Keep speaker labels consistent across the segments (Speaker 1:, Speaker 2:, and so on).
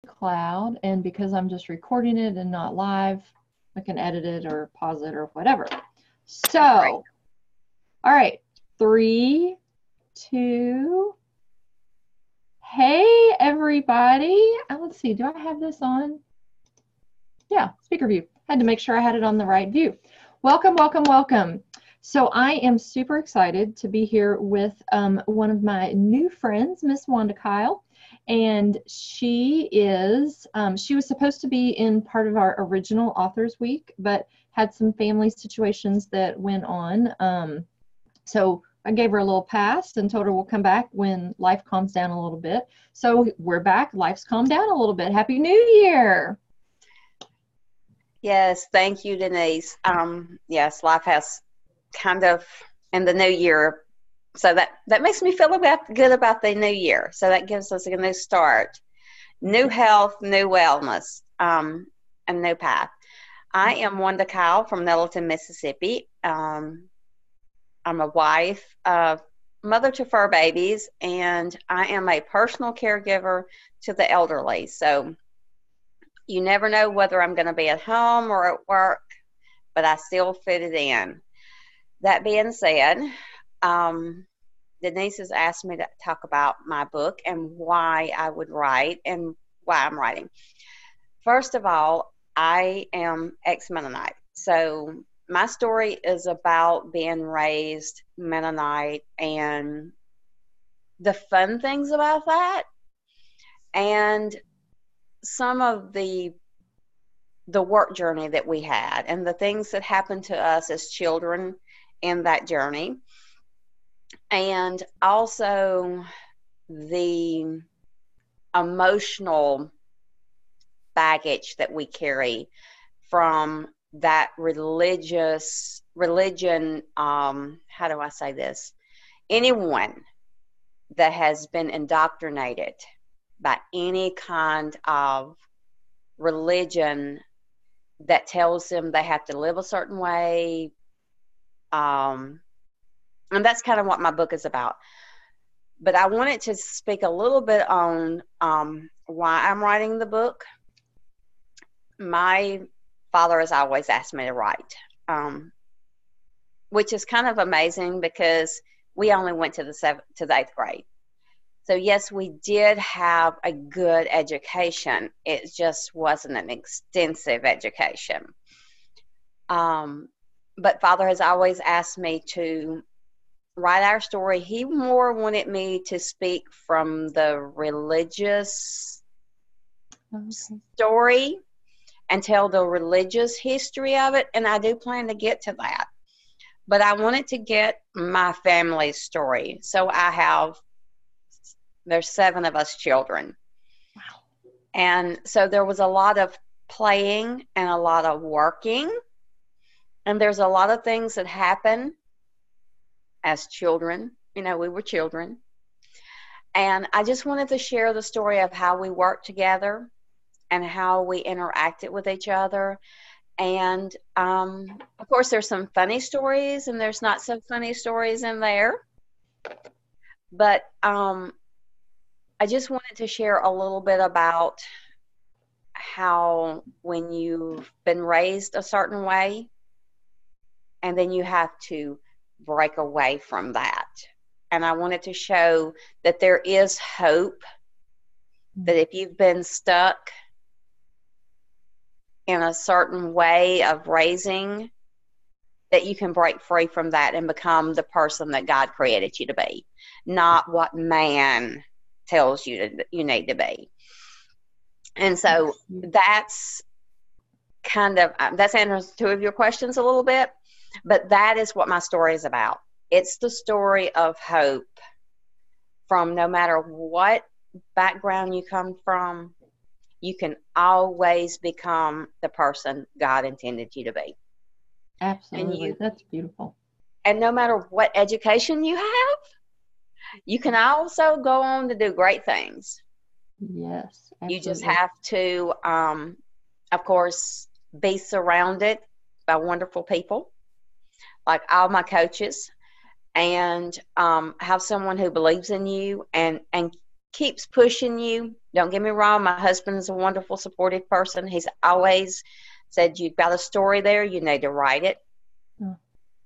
Speaker 1: cloud, and because I'm just recording it and not live, I can edit it or pause it or whatever. So, all right, 3, 2. Hey, everybody. Let's see, do I have this on? Yeah, speaker view. Had to make sure I had it on the right view. Welcome, welcome, welcome. So I am super excited to be here with one of my new friends, Miss Wanda Kyle. And she was supposed to be in part of our original Authors Week, but had some family situations that went on. So I gave her a little pass and told her we'll come back when life calms down a little bit. So we're back. Life's calmed down a little bit. Happy New Year.
Speaker 2: Yes, thank you, Deniece. Yes, life has kind of in the new year, so that makes me feel good about the new year. So that gives us a new start, new health, new wellness, and new path. I am Wanda Kyle from Nettleton, Mississippi. I'm a wife, mother to 4 babies, and I am a personal caregiver to the elderly. So you never know whether I'm going to be at home or at work, but I still fit it in. That being said, Deniece has asked me to talk about my book and why I would write and why I'm writing. First of all, I am ex-Mennonite. So my story is about being raised Mennonite and the fun things about that, and some of the work journey that we had and the things that happened to us as children in that journey, and also the emotional baggage that we carry from that religion, how do I say this? Anyone that has been indoctrinated by any kind of religion that tells them they have to live a certain way. And that's kind of what my book is about. But I wanted to speak a little bit on why I'm writing the book. My father has always asked me to write, which is kind of amazing because we only went to the 8th grade. So yes, we did have a good education. It just wasn't an extensive education. But Father has always asked me to write our story. He more wanted me to speak from the religious story and tell the religious history of it, and I do plan to get to that. But I wanted to get my family's story. So there's 7 of us children.
Speaker 1: Wow.
Speaker 2: And so there was a lot of playing and a lot of working. And there's a lot of things that happen as children. You know, we were children. And I just wanted to share the story of how we worked together and how we interacted with each other. And, of course, there's some funny stories and there's not so funny stories in there. But I just wanted to share a little bit about how when you've been raised a certain way and then you have to break away from that. And I wanted to show that there is hope, that if you've been stuck in a certain way of raising, that you can break free from that and become the person that God created you to be, not what man tells you you need to be. And so that's kind of, that's answers 2 of your questions a little bit, but that is what my story is about. It's the story of hope from no matter what background you come from, you can always become the person God intended you to be.
Speaker 1: Absolutely. That's beautiful.
Speaker 2: And no matter what education you have, you can also go on to do great things.
Speaker 1: Yes, absolutely.
Speaker 2: You just have to, of course, be surrounded by wonderful people, like all my coaches, and have someone who believes in you and keeps pushing you. Don't get me wrong, my husband's a wonderful, supportive person. He's always said, you've got a story there, you need to write it.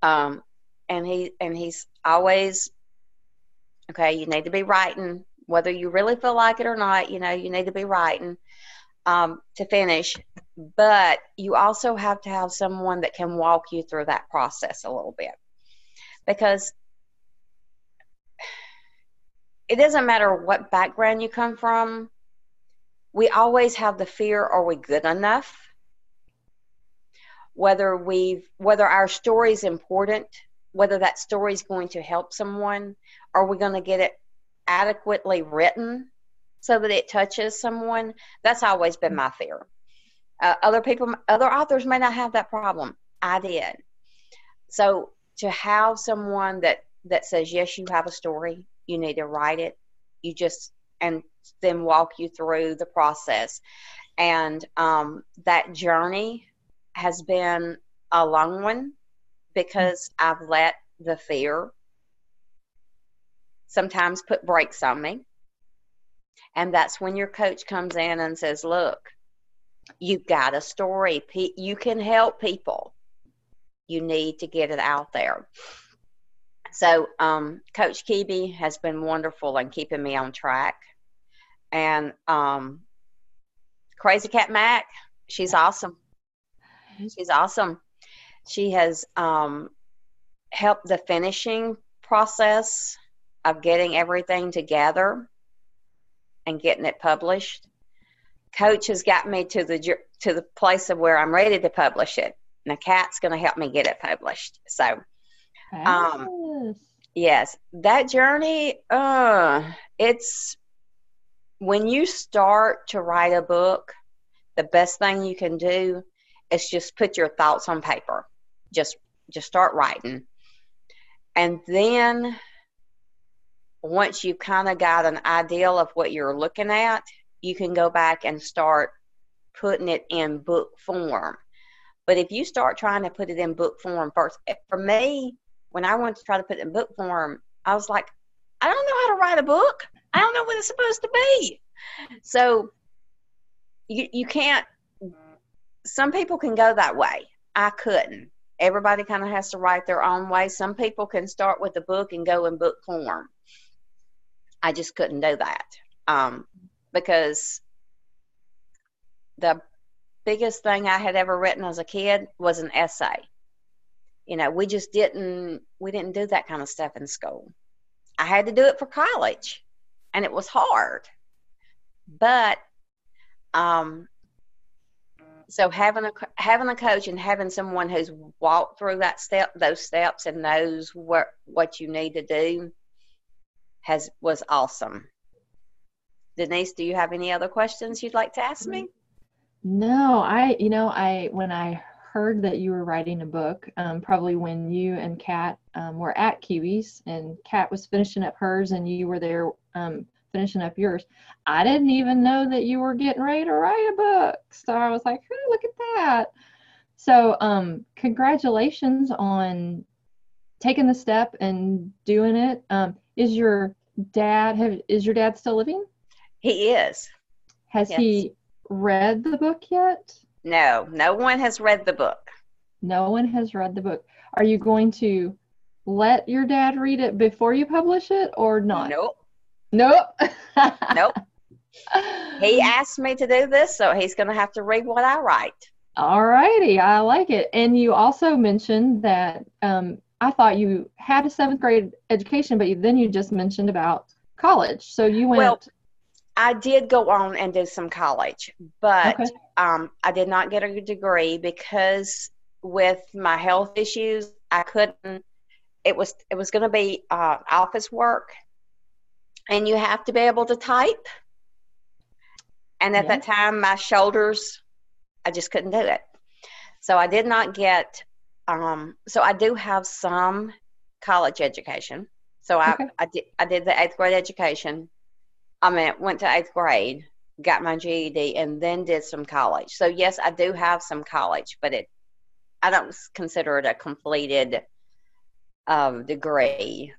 Speaker 2: And he's always, okay, you need to be writing, whether you really feel like it or not, you need to be writing to finish. But you also have to have someone that can walk you through that process a little bit, because it doesn't matter what background you come from. We always have the fear, are we good enough? Whether our story is important, whether that story is going to help someone, are we going to get it adequately written so that it touches someone? That's always been my fear. Other authors may not have that problem. I did. So to have someone that says, yes, you have a story, you need to write it, and then walk you through the process. And that journey has been a long one, because I've let the fear sometimes put brakes on me. And that's when your coach comes in and says, look, you've got a story. You can help people. You need to get it out there. So Coach Keeby has been wonderful in keeping me on track. And Crazy Cat Mac, she's awesome. She's awesome. She has helped the finishing process of getting everything together and getting it published. Coach has got me to the place of where I'm ready to publish it. Now, Kat's going to help me get it published. So, yes, that journey, it's when you start to write a book, the best thing you can do is just put your thoughts on paper. Just start writing. And then once you've kind of got an idea of what you're looking at, you can go back and start putting it in book form. But if you start trying to put it in book form first, for me, when I went to try to put it in book form, I was like, I don't know how to write a book. I don't know what it's supposed to be. So you can't, some people can go that way. I couldn't. Everybody kind of has to write their own way. Some people can start with a book and go in book form. I just couldn't do that because the biggest thing I had ever written as a kid was an essay. We didn't do that kind of stuff in school. I had to do it for college, and it was hard. But so having a coach and having someone who's walked through those steps and knows what you need to do was awesome. Deniece, do you have any other questions you'd like to ask me?
Speaker 1: No, when I heard that you were writing a book, probably when you and Kat were at Kiwi's and Kat was finishing up hers and you were there finishing up yours, I didn't even know that you were getting ready to write a book. So I was like, hey, look at that. So congratulations on taking the step and doing it. Is your dad still living?
Speaker 2: He is.
Speaker 1: Has he read the book yet?
Speaker 2: No one has read the book.
Speaker 1: No one has read the book. Are you going to let your dad read it before you publish it or not?
Speaker 2: Nope.
Speaker 1: Nope.
Speaker 2: He asked me to do this, so he's going to have to read what I write.
Speaker 1: All righty. I like it. And you also mentioned that I thought you had a 7th grade education, but then you just mentioned about college. So you went...
Speaker 2: Well, I did go on and do some college, but
Speaker 1: okay.
Speaker 2: I did not get a degree because with my health issues, I couldn't. It was going to be office work, and you have to be able to type. And at that time, my shoulders, I just couldn't do it. So I did not get. So I do have some college education. So I did the 8th grade education. Went to 8th grade, got my GED, and then did some college. So yes, I do have some college, but I don't consider it a completed degree.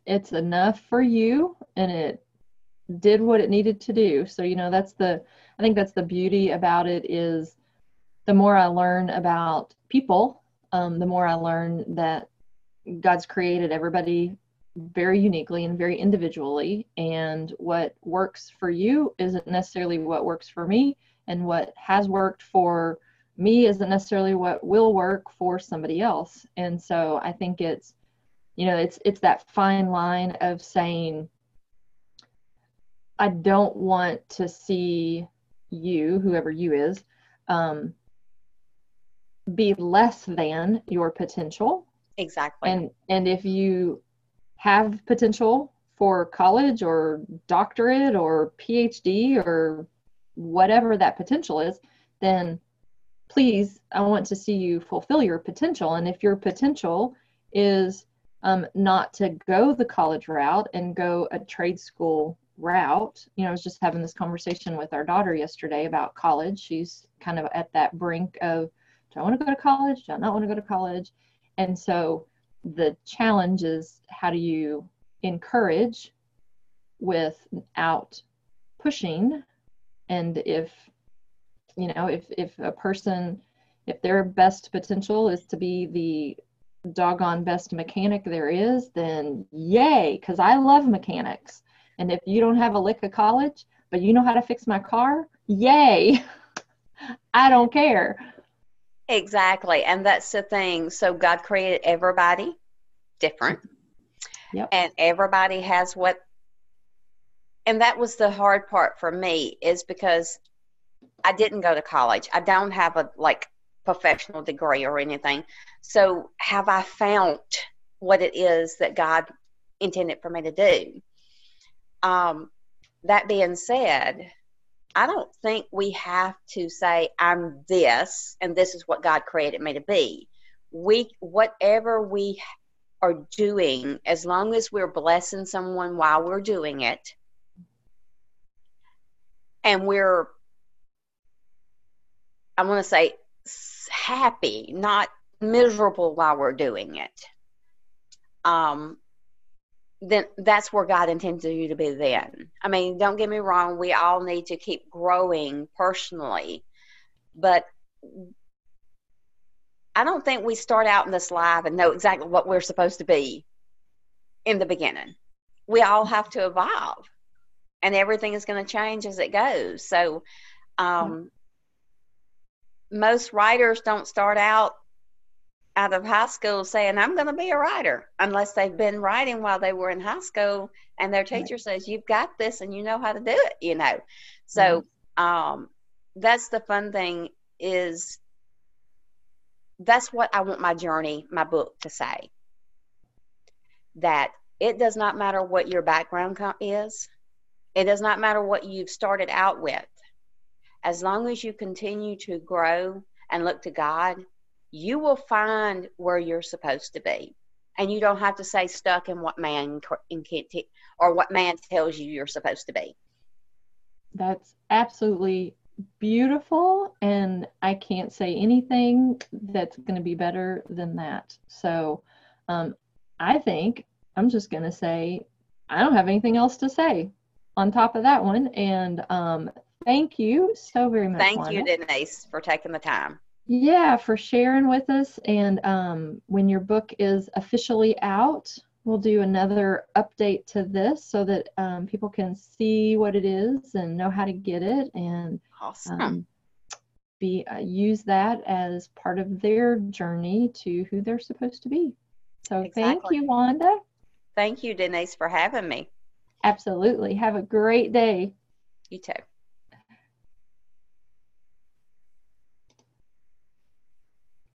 Speaker 1: It's enough for you, and it did what it needed to do. So, I think that's the beauty about it, is the more I learn about people, the more I learn that God's created everybody very uniquely and very individually, and what works for you isn't necessarily what works for me, and what has worked for me isn't necessarily what will work for somebody else. And so I think it's that fine line of saying, I don't want to see you, whoever you is, be less than your potential.
Speaker 2: Exactly.
Speaker 1: And if you have potential for college or doctorate or PhD or whatever that potential is, then please, I want to see you fulfill your potential. And if your potential is not to go the college route and go a trade school route, I was just having this conversation with our daughter yesterday about college. She's kind of at that brink of, do I want to go to college? Do I not want to go to college? And so the challenge is, how do you encourage without pushing? And if a person, if their best potential is to be the doggone best mechanic there is, then yay, because I love mechanics. And if you don't have a lick of college, but you know how to fix my car, yay. I don't care.
Speaker 2: Exactly. And that's the thing. So God created everybody different.
Speaker 1: Yep.
Speaker 2: And everybody has and that was the hard part for me, is because I didn't go to college. I don't have a professional degree or anything. So have I found what it is that God intended for me to do? That being said, I don't think we have to say I'm this and this is what God created me to be. Whatever we are doing, as long as we're blessing someone while we're doing it, and we're, I want to say, happy, not miserable while we're doing it, then that's where God intends you to be then. I mean, don't get me wrong, we all need to keep growing personally, but I don't think we start out in this life and know exactly what we're supposed to be in the beginning. We all have to evolve, and everything is going to change as it goes. So most writers don't start out of high school saying, I'm going to be a writer, unless they've been writing while they were in high school and their teacher says, you've got this and you know how to do it, So that's the fun thing, is that's what I want my journey, my book, to say. That it does not matter what your background is. It does not matter what you've started out with. As long as you continue to grow and look to God, you will find where you're supposed to be. And you don't have to stay stuck in what man or what man tells you you're supposed to be.
Speaker 1: That's absolutely beautiful, and I can't say anything that's going to be better than that. So I think I'm just going to say I don't have anything else to say on top of that one. And thank you so very much,
Speaker 2: Thank
Speaker 1: Wanda.
Speaker 2: you, Deniece, for taking the time.
Speaker 1: Yeah, for sharing with us. And when your book is officially out, we'll do another update to this so that people can see what it is and know how to get it, and
Speaker 2: awesome.
Speaker 1: Use that as part of their journey to who they're supposed to be. So exactly. Thank you, Wanda.
Speaker 2: Thank you, Deniece, for having me.
Speaker 1: Absolutely. Have a great day.
Speaker 2: You too.